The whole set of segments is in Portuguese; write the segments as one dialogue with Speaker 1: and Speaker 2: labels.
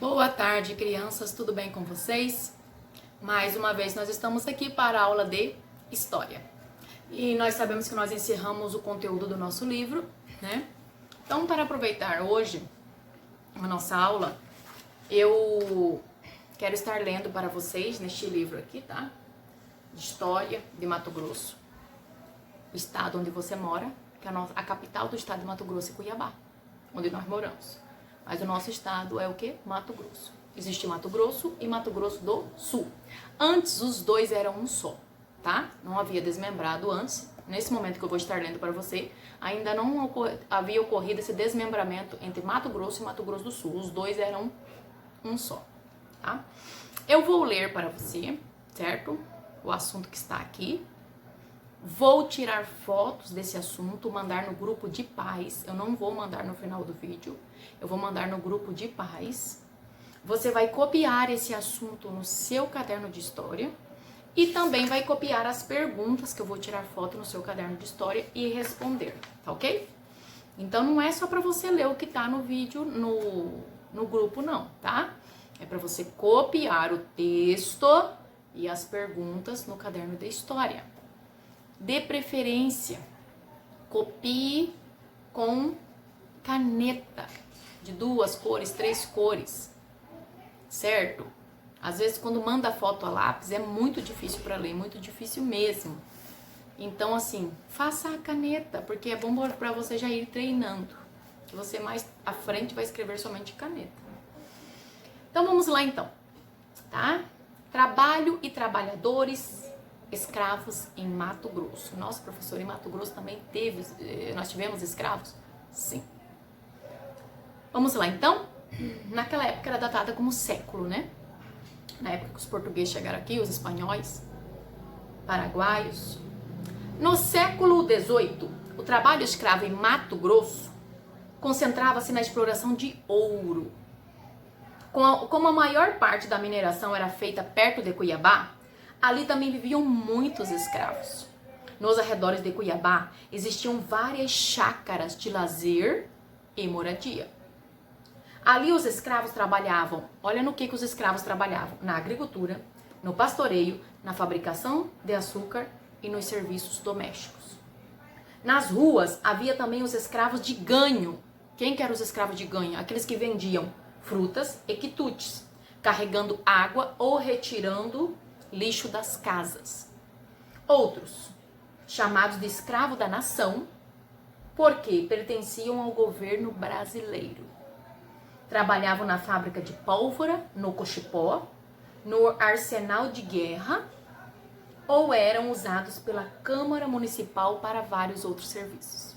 Speaker 1: Boa tarde, crianças, tudo bem com vocês? Mais uma vez nós estamos aqui para a aula de História. E nós sabemos que nós encerramos o conteúdo do nosso livro, né? Então, para aproveitar hoje a nossa aula, eu quero estar lendo para vocês neste livro aqui, tá? De História de Mato Grosso, o estado onde você mora, que a capital do estado de Mato Grosso é Cuiabá, onde nós moramos. Mas o nosso estado é o quê? Mato Grosso. Existe Mato Grosso e Mato Grosso do Sul. Antes, os dois eram um só, tá? Não havia desmembrado antes. Nesse momento que eu vou estar lendo para você, ainda não havia ocorrido esse desmembramento entre Mato Grosso e Mato Grosso do Sul. Os dois eram um só, tá? Eu vou ler para você, certo? O assunto que está aqui. Vou tirar fotos desse assunto, mandar no grupo de pais. Eu não vou mandar no final do vídeo. Eu vou mandar no grupo de pais. Você vai copiar esse assunto no seu caderno de história. E também vai copiar as perguntas que eu vou tirar foto no seu caderno de história e responder, tá ok? Então não é só para você ler o que tá no vídeo no grupo não, tá? É para você copiar o texto e as perguntas no caderno de história. De preferência, copie com caneta de 2 cores, 3 cores, certo? Às vezes quando manda foto a lápis é muito difícil para ler, muito difícil mesmo. Então assim, faça a caneta, porque é bom para você já ir treinando, que você mais à frente vai escrever somente caneta. Então vamos lá então, tá? Trabalho e trabalhadores escravos em Mato Grosso. Nossa, professor, em Mato Grosso também nós tivemos escravos? Sim. Vamos lá, então. Naquela época era datada como século, né? Na época que os portugueses chegaram aqui, os espanhóis, paraguaios. No século XVIII, o trabalho escravo em Mato Grosso concentrava-se na exploração de ouro. Como a maior parte da mineração era feita perto de Cuiabá, ali também viviam muitos escravos. Nos arredores de Cuiabá existiam várias chácaras de lazer e moradia. Ali os escravos trabalhavam, olha no que os escravos trabalhavam, na agricultura, no pastoreio, na fabricação de açúcar e nos serviços domésticos. Nas ruas havia também os escravos de ganho. Quem que eram os escravos de ganho? Aqueles que vendiam frutas e quitutes, carregando água ou retirando lixo das casas. Outros, chamados de escravo da nação, porque pertenciam ao governo brasileiro. Trabalhavam na fábrica de pólvora, no Cochipó, no arsenal de guerra, ou eram usados pela Câmara Municipal para vários outros serviços.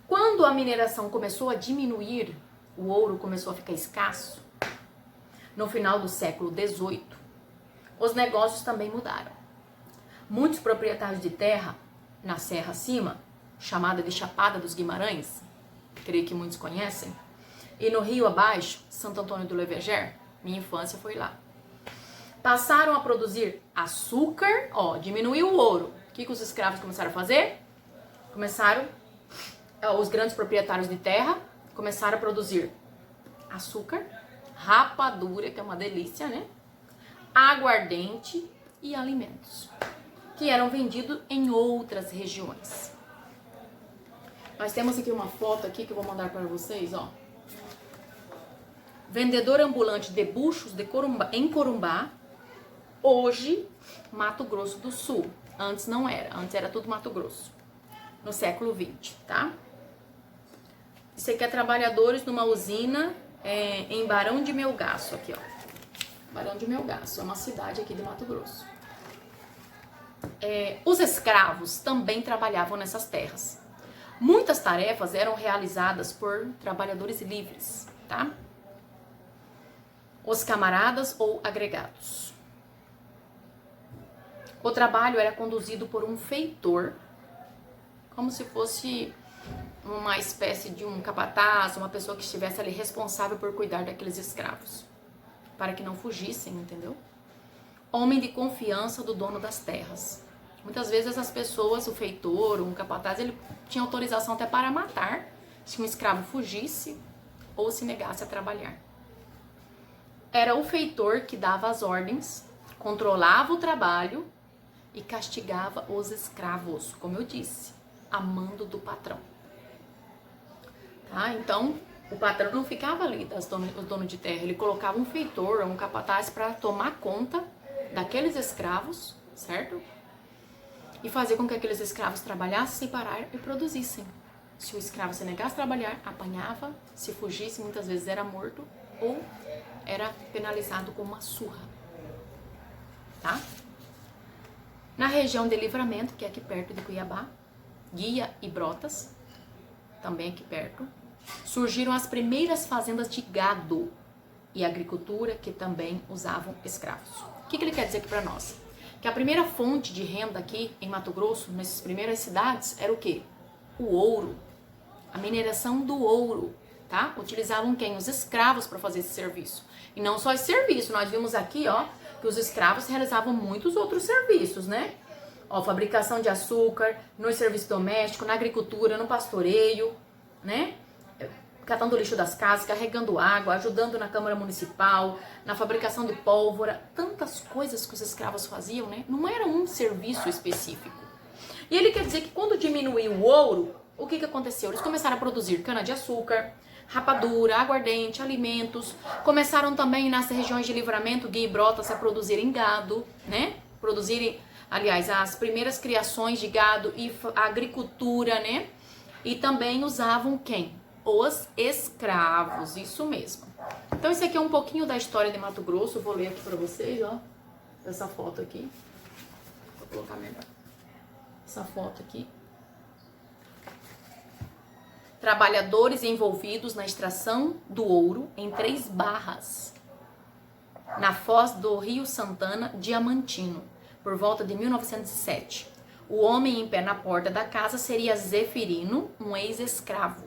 Speaker 1: Quando a mineração começou a diminuir, o ouro começou a ficar escasso, no final do século XVIII, os negócios também mudaram. Muitos proprietários de terra na Serra Acima, chamada de Chapada dos Guimarães, creio que muitos conhecem, e no Rio Abaixo, Santo Antônio do Leveger, minha infância foi lá, passaram a produzir açúcar, diminuiu o ouro. O que os escravos começaram a fazer? Os grandes proprietários de terra começaram a produzir açúcar, rapadura, que é uma delícia, né? Aguardente e alimentos, que eram vendidos em outras regiões. Nós temos aqui uma foto aqui que eu vou mandar para vocês, ó. Vendedor ambulante de buchos em Corumbá, hoje Mato Grosso do Sul. Antes não era, antes era tudo Mato Grosso, no século XX, tá? Isso aqui é trabalhadores numa usina em Barão de Melgaço, aqui ó. Barão de Melgaço, é uma cidade aqui de Mato Grosso. Os escravos também trabalhavam nessas terras. Muitas tarefas eram realizadas por trabalhadores livres, tá? Os camaradas ou agregados. O trabalho era conduzido por um feitor, como se fosse uma espécie de um capataz, uma pessoa que estivesse ali responsável por cuidar daqueles escravos, para que não fugissem, entendeu? Homem de confiança do dono das terras. Muitas vezes essas pessoas, o feitor, um capataz, ele tinha autorização até para matar se um escravo fugisse ou se negasse a trabalhar. era o feitor que dava as ordens, controlava o trabalho e castigava os escravos, como eu disse, a mando do patrão. Tá? Então, o patrão não ficava ali, o dono de terra, ele colocava um feitor, um capataz para tomar conta daqueles escravos, certo? E fazer com que aqueles escravos trabalhassem sem parar e produzissem. Se o escravo se negasse a trabalhar, apanhava, se fugisse, muitas vezes era morto ou era penalizado com uma surra. Tá? Na região de Livramento, que é aqui perto de Cuiabá, Guia e Brotas, também aqui perto, surgiram as primeiras fazendas de gado e agricultura que também usavam escravos. O que ele quer dizer aqui para nós? Que a primeira fonte de renda aqui em Mato Grosso, nessas primeiras cidades, era o quê? O ouro, a mineração do ouro, tá? Utilizavam quem? Os escravos para fazer esse serviço. E não só esse serviço, nós vimos aqui, ó, que os escravos realizavam muitos outros serviços, né? Ó, fabricação de açúcar, no serviço doméstico, na agricultura, no pastoreio, né? Catando lixo das casas, carregando água, ajudando na Câmara Municipal, na fabricação de pólvora, tantas coisas que os escravos faziam, né? Não era um serviço específico. E ele quer dizer que quando diminuiu o ouro, o que aconteceu? Eles começaram a produzir cana-de-açúcar, rapadura, aguardente, alimentos. Começaram também nas regiões de Livramento, Guia e Brotas a produzirem gado, né? Produzirem, aliás, as primeiras criações de gado e agricultura, né? E também usavam quem? Os escravos, isso mesmo. Então esse aqui é um pouquinho da história de Mato Grosso. Eu vou ler aqui pra vocês, ó. Essa foto aqui. Vou colocar melhor. Essa foto aqui. Trabalhadores envolvidos na extração do ouro em 3 barras. Na foz do Rio Santana, Diamantino, por volta de 1907. O homem em pé na porta da casa seria Zeferino, um ex-escravo,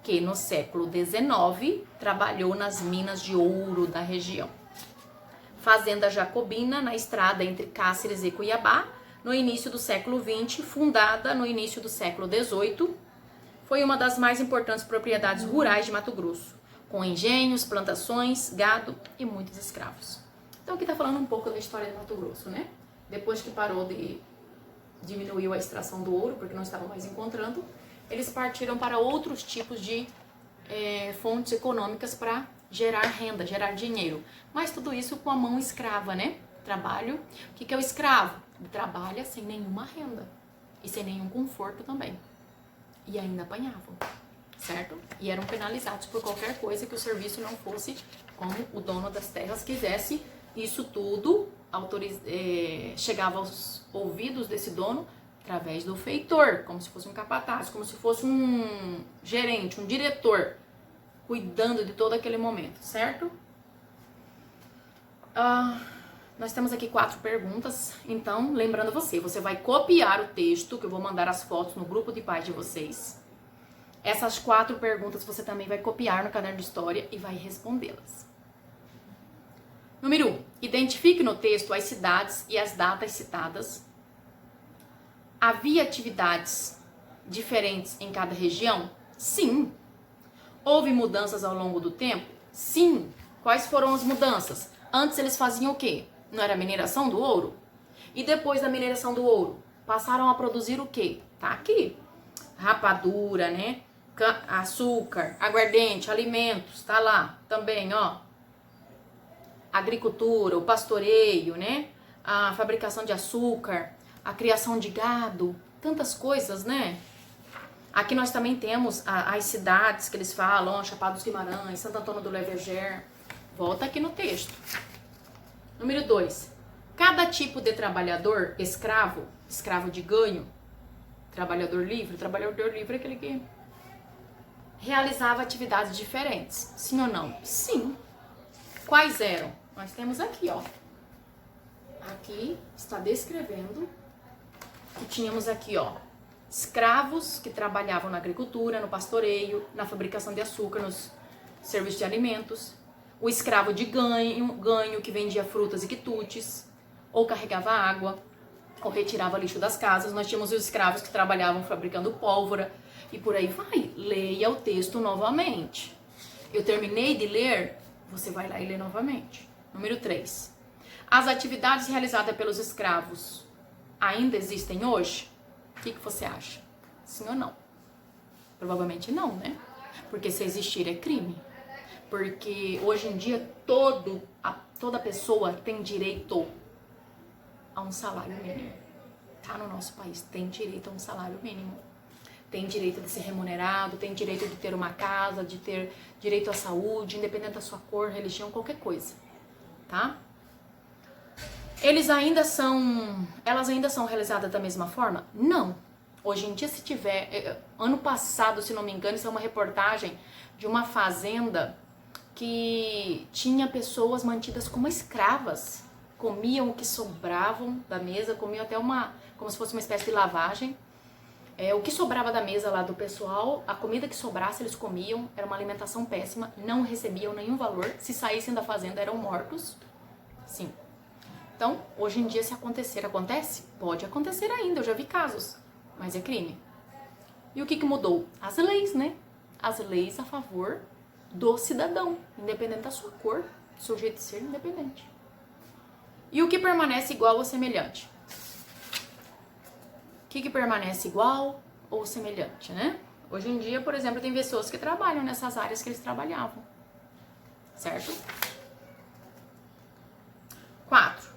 Speaker 1: que no século XIX trabalhou nas minas de ouro da região. Fazenda Jacobina, na estrada entre Cáceres e Cuiabá, no início do século XX, fundada no início do século XVIII, foi uma das mais importantes propriedades rurais de Mato Grosso, com engenhos, plantações, gado e muitos escravos. Então aqui está falando um pouco da história de Mato Grosso, né? Depois que parou de diminuiu a extração do ouro, porque não estavam mais encontrando, eles partiram para outros tipos de fontes econômicas para gerar renda, gerar dinheiro. Mas tudo isso com a mão escrava, né? Trabalho. O que é o escravo? Ele trabalha sem nenhuma renda e sem nenhum conforto também. E ainda apanhavam, certo? E eram penalizados por qualquer coisa que o serviço não fosse como o dono das terras quisesse. Isso tudo chegava aos ouvidos desse dono através do feitor, como se fosse um capataz, como se fosse um gerente, um diretor, cuidando de todo aquele momento, certo? Nós temos aqui 4 perguntas, então, lembrando você vai copiar o texto, que eu vou mandar as fotos no grupo de pais de vocês. Essas 4 perguntas você também vai copiar no caderno de história e vai respondê-las. Número 1. Identifique no texto as cidades e as datas citadas. Havia atividades diferentes em cada região? Sim. Houve mudanças ao longo do tempo? Sim. Quais foram as mudanças? Antes eles faziam o quê? Não era a mineração do ouro? E depois da mineração do ouro, passaram a produzir o quê? Tá aqui. Rapadura, né? Açúcar, aguardente, alimentos, tá lá também, ó. Agricultura, o pastoreio, né? A fabricação de açúcar, a criação de gado, tantas coisas, né? Aqui nós também temos as cidades que eles falam, Chapada dos Guimarães, Santo Antônio do Leverger. Volta aqui no texto. Número 2. Cada tipo de trabalhador, escravo, escravo de ganho, trabalhador livre é aquele que realizava atividades diferentes. Sim ou não? Sim. Quais eram? Nós temos aqui, ó. Aqui está descrevendo que tínhamos aqui, ó, escravos que trabalhavam na agricultura, no pastoreio, na fabricação de açúcar, nos serviços de alimentos. O escravo de ganho que vendia frutas e quitutes, ou carregava água, ou retirava lixo das casas. Nós tínhamos os escravos que trabalhavam fabricando pólvora, e por aí vai. Leia o texto novamente. Eu terminei de ler Você vai lá e lê novamente. Número 3. As atividades realizadas pelos escravos ainda existem hoje? O que você acha? Sim ou não? Provavelmente não, né? Porque se existir é crime. Porque hoje em dia toda pessoa tem direito a um salário mínimo. Tá no nosso país, tem direito a um salário mínimo. Tem direito de ser remunerado, tem direito de ter uma casa, de ter direito à saúde, independente da sua cor, religião, qualquer coisa, tá? Elas ainda são realizadas da mesma forma? Não. Hoje em dia, se tiver... Ano passado, se não me engano, isso é uma reportagem de uma fazenda que tinha pessoas mantidas como escravas. Comiam o que sobravam da mesa, comiam até como se fosse uma espécie de lavagem. O que sobrava da mesa lá do pessoal, a comida que sobrasse eles comiam, era uma alimentação péssima, não recebiam nenhum valor, se saíssem da fazenda eram mortos. Sim. Então, hoje em dia, se acontecer, acontece? Pode acontecer ainda, eu já vi casos, mas é crime. E o que mudou? As leis, né? As leis a favor do cidadão, independente da sua cor, do seu jeito de ser, independente. E o que permanece igual ou semelhante? O que permanece igual ou semelhante, né? Hoje em dia, por exemplo, tem pessoas que trabalham nessas áreas que eles trabalhavam, certo? 4.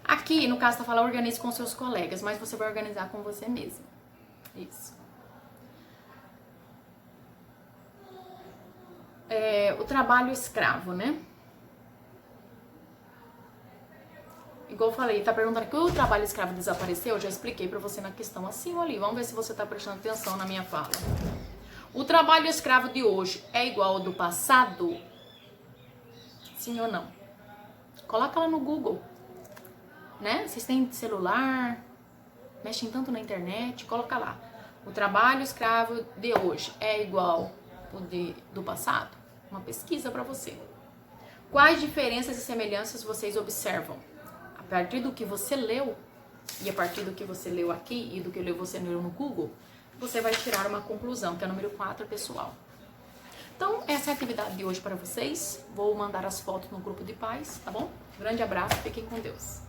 Speaker 1: Aqui, no caso, tá falando organize com seus colegas, mas você vai organizar com você mesmo. Isso. O trabalho escravo, né? Igual eu falei, tá perguntando que o trabalho escravo desapareceu, eu já expliquei pra você na questão acima ali. Vamos ver se você tá prestando atenção na minha fala. O trabalho escravo de hoje é igual ao do passado? Sim ou não? Coloca lá no Google, né? Vocês têm celular, mexem tanto na internet, coloca lá. O trabalho escravo de hoje é igual ao do passado? Uma pesquisa pra você. Quais diferenças e semelhanças vocês observam? A partir do que você leu, e a partir do que você leu aqui e do que você leu no Google, você vai tirar uma conclusão, que é o número 4, pessoal. Então, essa é a atividade de hoje para vocês. Vou mandar as fotos no grupo de pais, tá bom? Grande abraço, fiquem com Deus.